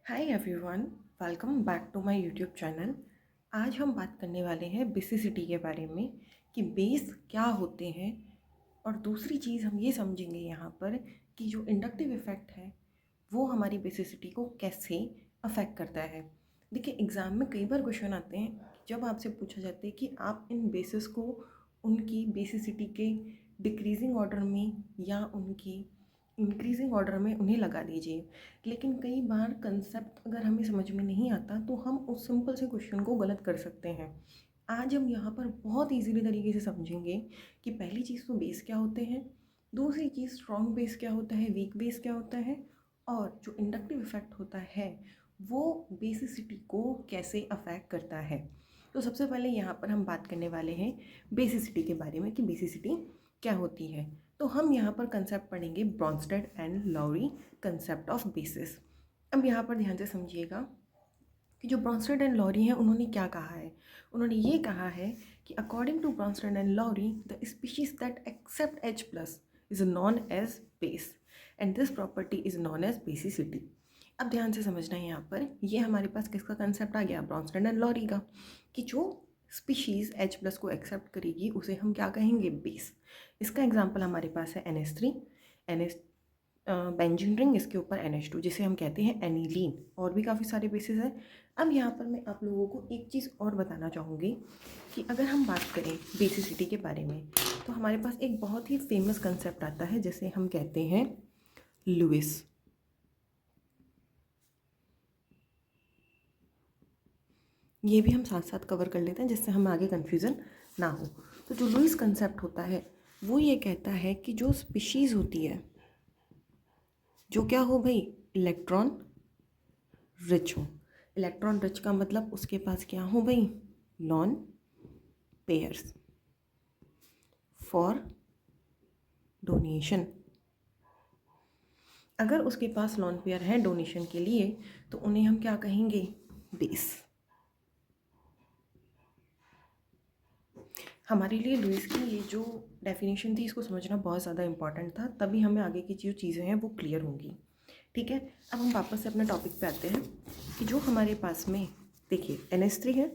Hi everyone, welcome back to my YouTube channel. आज हम बात करने वाले हैं बेसिसिटी के बारे में कि बेस क्या होते हैं। और दूसरी चीज़ हम ये समझेंगे यहाँ पर कि जो इंडक्टिव इफ़ेक्ट है वो हमारी बेसिसिटी को कैसे अफेक्ट करता है। देखिए, एग्ज़ाम में कई बार क्वेश्चन आते हैं जब आपसे पूछा जाता है कि आप इन बेसिस को उनकी बेसिसिटी के डिक्रीजिंग ऑर्डर में या उनकी इंक्रीजिंग ऑर्डर में उन्हें लगा दीजिए। लेकिन कई बार कंसेप्ट अगर हमें समझ में नहीं आता तो हम उस सिंपल से क्वेश्चन को गलत कर सकते हैं। आज हम यहाँ पर बहुत इजीली तरीके से समझेंगे कि पहली चीज़ तो बेस क्या होते हैं, दूसरी चीज़ स्ट्रॉन्ग बेस क्या होता है, वीक बेस क्या होता है, और जो इंडक्टिव इफेक्ट होता है वो बेसिसिटी को कैसे अफेक्ट करता है। तो सबसे पहले यहाँ पर हम बात करने वाले हैं बेसिसिटी के बारे में कि बेसिसिटी क्या होती है। तो हम यहाँ पर कंसेप्ट पढ़ेंगे Bronsted and Lowry concept of bases. अब यहाँ पर ध्यान से समझिएगा कि जो ब्रॉन्स्टेड एंड लॉरी हैं उन्होंने क्या कहा है। उन्होंने ये कहा है कि according to Bronsted and Lowry the species that accept H plus is known as base and this property is known as basicity. अब ध्यान से समझना है, यहाँ पर ये हमारे पास किसका कंसेप्ट आ गया, ब्रॉन्स्टेड एंड लॉरी का, कि जो स्पीशीज़ H प्लस को एक्सेप्ट करेगी उसे हम क्या कहेंगे, बेस। इसका एग्जांपल हमारे पास है NH3, NH बेंजीन रिंग, इसके ऊपर NH2 जिसे हम कहते हैं एनिलीन, और भी काफ़ी सारे बेसिस हैं। अब यहाँ पर मैं आप लोगों को एक चीज़ और बताना चाहूँगी कि अगर हम बात करें बेसिसिटी के बारे में तो हमारे पास एक बहुत ही फेमस कंसेप्ट आता है जिसे हम कहते हैं लुइस। ये भी हम साथ साथ कवर कर लेते हैं जिससे हमें आगे कन्फ्यूज़न ना हो। तो जो लुइस कंसेप्ट होता है वो ये कहता है कि जो स्पीशीज़ होती है, जो क्या हो भाई, इलेक्ट्रॉन रिच हो। इलेक्ट्रॉन रिच का मतलब उसके पास क्या हो भाई, लॉन पेयर्स फॉर डोनेशन। अगर उसके पास लॉन पेयर है डोनेशन के लिए तो उन्हें हम क्या कहेंगे, बेस। हमारे लिए लुइस की ये जो डेफिनेशन थी इसको समझना बहुत ज़्यादा इंपॉर्टेंट था, तभी हमें आगे की जो चीज़ें हैं वो क्लियर होंगी। ठीक है, अब हम वापस से अपने टॉपिक पे आते हैं कि जो हमारे पास में देखिए NH3 है,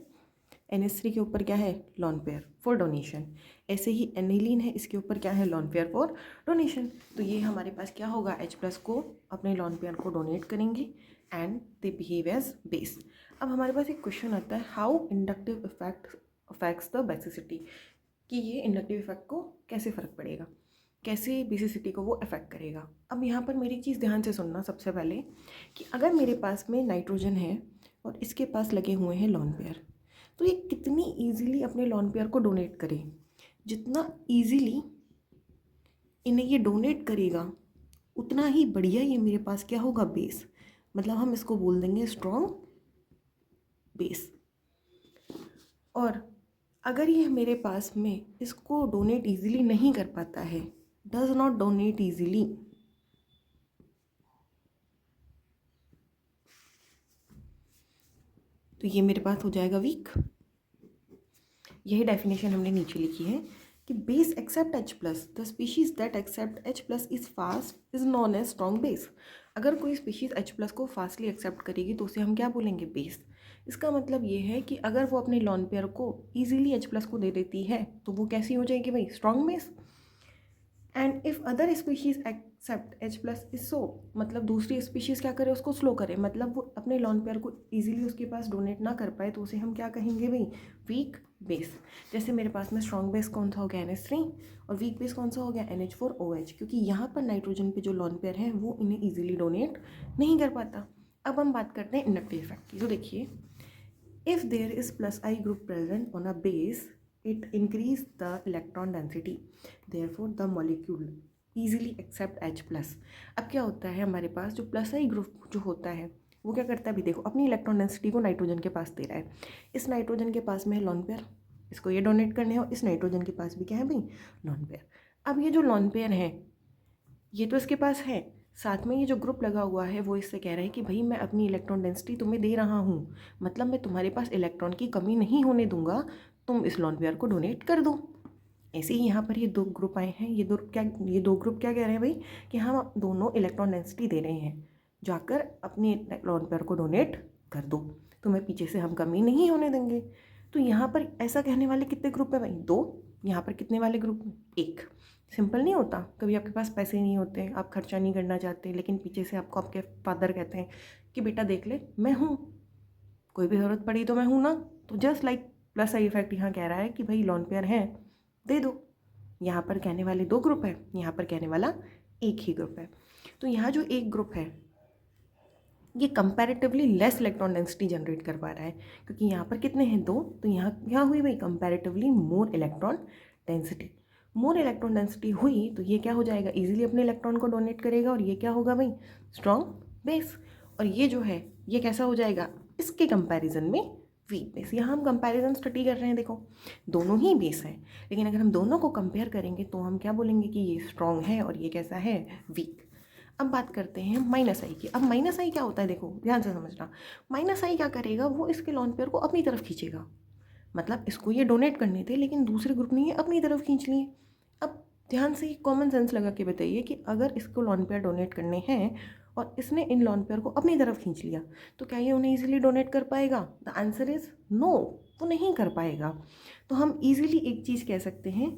NH3 के ऊपर क्या है, लॉन पेयर फॉर डोनेशन। ऐसे ही एनिलीन है, इसके ऊपर क्या है, लॉन पेयर फॉर डोनेशन। तो ये हमारे पास क्या होगा, H प्लस को अपने लॉन पेयर को डोनेट करेंगे and they behave as base. अब हमारे पास एक क्वेश्चन आता है, how inductive effect affects the basicity, कि ये इंडक्टिव इफेक्ट को कैसे फ़र्क पड़ेगा, कैसे बेसिसिटी को वो अफेक्ट करेगा। अब यहाँ पर मेरी चीज़ ध्यान से सुनना सबसे पहले कि अगर मेरे पास में नाइट्रोजन है और इसके पास लगे हुए हैं लॉन पेयर, तो ये कितनी ईजीली अपने लॉन पेयर को डोनेट करे। जितना ईजीली इन्हें ये डोनेट करेगा उतना ही बढ़िया ये मेरे पास क्या होगा, बेस। मतलब हम इसको बोल देंगे स्ट्रॉन्ग बेस। और अगर ये मेरे पास में इसको डोनेट इजीली नहीं कर पाता है, डज नॉट डोनेट इजीली, तो ये मेरे पास हो जाएगा वीक। यही डेफिनेशन हमने नीचे लिखी है कि base accept H plus, the species that accept H plus is fast is known as strong base. अगर कोई स्पीशीज H प्लस को फास्टली एक्सेप्ट करेगी तो उसे हम क्या बोलेंगे, बेस। इसका मतलब ये है कि अगर वो अपने लॉन पेयर को ईजिली H प्लस को दे देती है तो वो कैसी हो जाएगी भाई, strong base. And if other species accept H plus is so, मतलब दूसरी स्पीशीज़ क्या करे, उसको स्लो करे, मतलब वो अपने लॉन पेयर को इजीली उसके पास डोनेट ना कर पाए तो उसे हम क्या कहेंगे भाई, वीक बेस। जैसे मेरे पास में स्ट्रॉन्ग बेस कौन सा हो गया, NH3, और वीक बेस कौन सा हो गया, NH4OH, क्योंकि यहाँ पर नाइट्रोजन पे जो लॉन पेयर है वो इन्हें ईजिली डोनेट नहीं कर पाता। अब हम बात करते हैं इंडक्टिव इफेक्ट की। तो देखिए, if there is plus I group present on a base, it increase the electron density, therefore the molecule easily accept H plus। अब क्या होता है, हमारे पास जो प्लस आई ग्रुप जो होता है वो क्या करता है, अभी देखो अपनी इलेक्ट्रॉन डेंसिटी को नाइट्रोजन के पास दे रहा है। इस नाइट्रोजन के पास में है लॉन पेयर, इसको ये डोनेट करने हैं, और इस नाइट्रोजन के पास भी क्या है भाई, लॉन पेयर। अब ये जो लॉन पेयर है ये तो इसके पास है, साथ में ये जो ग्रुप लगा हुआ है वो इससे कह रहा है कि भाई मैं अपनी इलेक्ट्रॉन डेंसिटी तुम्हें दे रहा हूँ, मतलब मैं तुम्हारे पास इलेक्ट्रॉन की कमी नहीं होने दूंगा, तुम इस लॉन पेयर को डोनेट कर दो। ऐसे ही यहाँ पर ये दो ग्रुप आए हैं, ये दो ग्रुप क्या कह रहे हैं भाई, कि हम दोनों इलेक्ट्रॉन डेंसिटी दे रहे हैं, जाकर अपने लॉन पेयर को डोनेट कर दो, तुम्हें पीछे से हम कमी नहीं होने देंगे। तो यहाँ पर ऐसा कहने वाले कितने ग्रुप है भाई? 2। यहाँ पर कितने वाले ग्रुप? 1। सिंपल नहीं होता? कभी आपके पास पैसे नहीं होते, आप खर्चा नहीं करना चाहते, लेकिन पीछे से आपको आपके फादर कहते हैं कि बेटा देख ले मैं हूँ, कोई भी ज़रूरत पड़ी तो मैं हूँ ना। तो just like plus I effect यहाँ कह रहा है कि भाई लॉन पेयर हैं, दे दो। यहाँ पर कहने वाले 2 ग्रुप है, यहाँ पर कहने वाला 1 ही ग्रुप है। तो यहाँ जो 1 ग्रुप है ये comparatively less electron density generate कर पा रहा है, क्योंकि यहाँ पर कितने हैं? 2। तो यहाँ क्या हुई भाई? Comparatively more electron density. More electron density हुई तो ये क्या हो जाएगा? इजीली अपने इलेक्ट्रॉन को डोनेट करेगा, और ये क्या होगा भाई? Strong base. और ये जो है ये कैसा हो जाएगा इसके कंपैरिजन में? Weak base. यहाँ हम कंपैरिजन स्टडी कर रहे हैं, देखो दोनों ही बेस हैं, लेकिन अगर हम दोनों को कंपेयर करेंगे तो हम क्या बोलेंगे कि ये स्ट्रॉन्ग है और ये कैसा है? वीक। अब बात करते हैं माइनस आई की। अब माइनस आई क्या होता है? देखो ध्यान से समझना। माइनस आई क्या करेगा? वो इसके लॉन पेयर को अपनी तरफ खींचेगा। मतलब इसको ये डोनेट करने थे, लेकिन दूसरे ग्रुप ने ये अपनी तरफ खींच लिए। अब ध्यान से कॉमन सेंस लगा के बताइए कि अगर इसको लॉन पेयर डोनेट करने हैं और इसने इन लॉन पेयर को अपनी तरफ खींच लिया, तो क्या ये उन्हें ईजिली डोनेट कर पाएगा? द आंसर इज़ नो, वो नहीं कर पाएगा। तो हम ईजिली एक चीज़ कह सकते हैं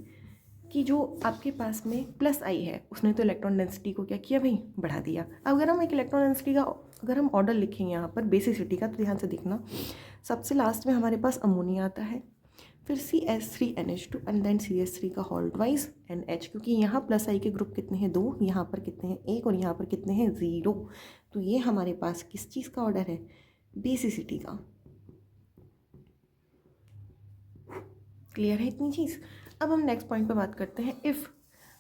कि जो आपके पास में प्लस आई है उसने तो इलेक्ट्रॉन डेंसिटी को क्या किया भाई? बढ़ा दिया। अब अगर हम एक इलेक्ट्रॉन डेंसिटी का अगर हम ऑर्डर लिखेंगे यहाँ पर बेसिसिटी का, तो ध्यान से देखना, सबसे लास्ट में हमारे पास अमोनिया आता है, फिर CH3NH2 एंड देन CH3 का होल ट्वाइस NH, क्योंकि यहाँ प्लस आई के ग्रुप कितने हैं? 2। यहाँ पर कितने हैं? 1। और यहाँ पर कितने हैं? 0। तो ये हमारे पास किस चीज़ का ऑर्डर है? बेसिसिटी का। क्लियर है इतनी चीज़? अब हम नेक्स्ट पॉइंट पे बात करते हैं। If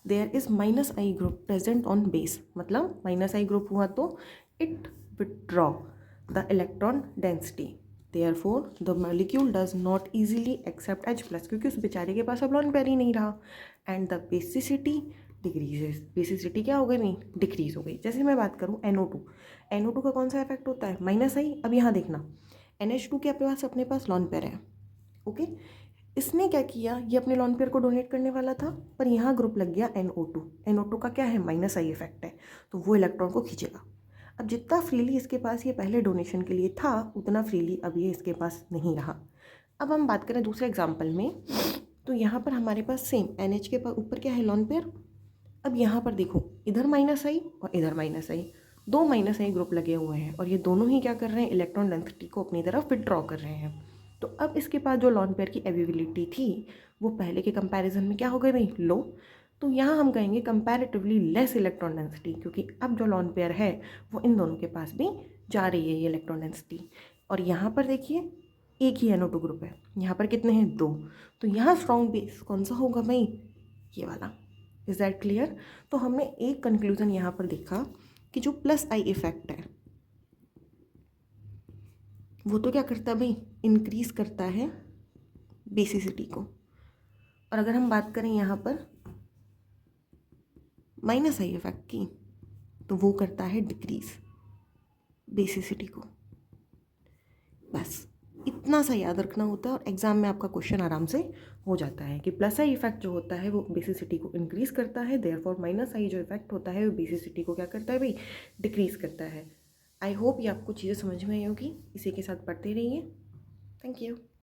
there is minus I group present on base, मतलब माइनस आई ग्रुप हुआ तो it withdraw the electron density, therefore the molecule does not easily accept H plus, क्योंकि उस बेचारे के पास अब लॉन पेयर ही नहीं रहा, and the basicity decreases. Basicity क्या हो गई नहीं? डिक्रीज हो गई। जैसे मैं बात करूँ NO2 का कौन सा इफेक्ट होता है? माइनस आई। अब यहाँ देखना NH2 के अपने पास लॉन पेयर है, ओके। इसने क्या किया? ये अपने लॉन पेयर को डोनेट करने वाला था, पर यहाँ ग्रुप लग गया NO2 का क्या है? माइनस आई इफेक्ट है, तो वो इलेक्ट्रॉन को खींचेगा। अब जितना फ्रीली इसके पास ये पहले डोनेशन के लिए था, उतना फ्रीली अब ये इसके पास नहीं रहा। अब हम बात करें दूसरे एग्जाम्पल में, तो यहाँ पर हमारे पास सेम NH के ऊपर क्या है? Lone pair. अब यहाँ पर देखो, इधर माइनस आई और इधर minus I, 2 minus I group लगे हुए हैं, और ये दोनों ही क्या कर रहे हैं? इलेक्ट्रॉन डेंसिटी को अपनी तरफ विथड्रॉ कर रहे हैं। तो अब इसके पास जो लॉन पेयर की अवेलेबिलिटी थी वो पहले के कंपैरिजन में क्या हो गई भाई? लो। तो यहाँ हम कहेंगे कंपैरेटिवली लेस इलेक्ट्रॉन डेंसिटी, क्योंकि अब जो लॉन पेयर है वो इन दोनों के पास भी जा रही है ये इलेक्ट्रॉन डेंसिटी। और यहाँ पर देखिए एक ही NO2 ग्रुप है, यहाँ पर कितने हैं? 2। तो यहाँ स्ट्रॉन्ग बेस कौन सा होगा भाई? ये वाला। Is that clear? तो हमने एक कंक्लूजन यहाँ पर देखा कि जो प्लस आई इफेक्ट है वो तो क्या करता है भाई? इंक्रीज करता है बेसिसिटी को। और अगर हम बात करें यहाँ पर माइनस आई इफेक्ट की, तो वो करता है डिक्रीज बेसिसिटी को। बस इतना सा याद रखना होता है, और एग्जाम में आपका क्वेश्चन आराम से हो जाता है कि प्लस आई इफेक्ट जो होता है वो बेसिसिटी को इंक्रीज करता है, देयरफॉर माइनस आई जो इफेक्ट होता है वो बेसिसिटी को क्या करता है भाई? डिक्रीज करता है। आई होप ये आपको चीज़ें समझ में आई होगी। इसी के साथ पढ़ते रहिए। Thank you.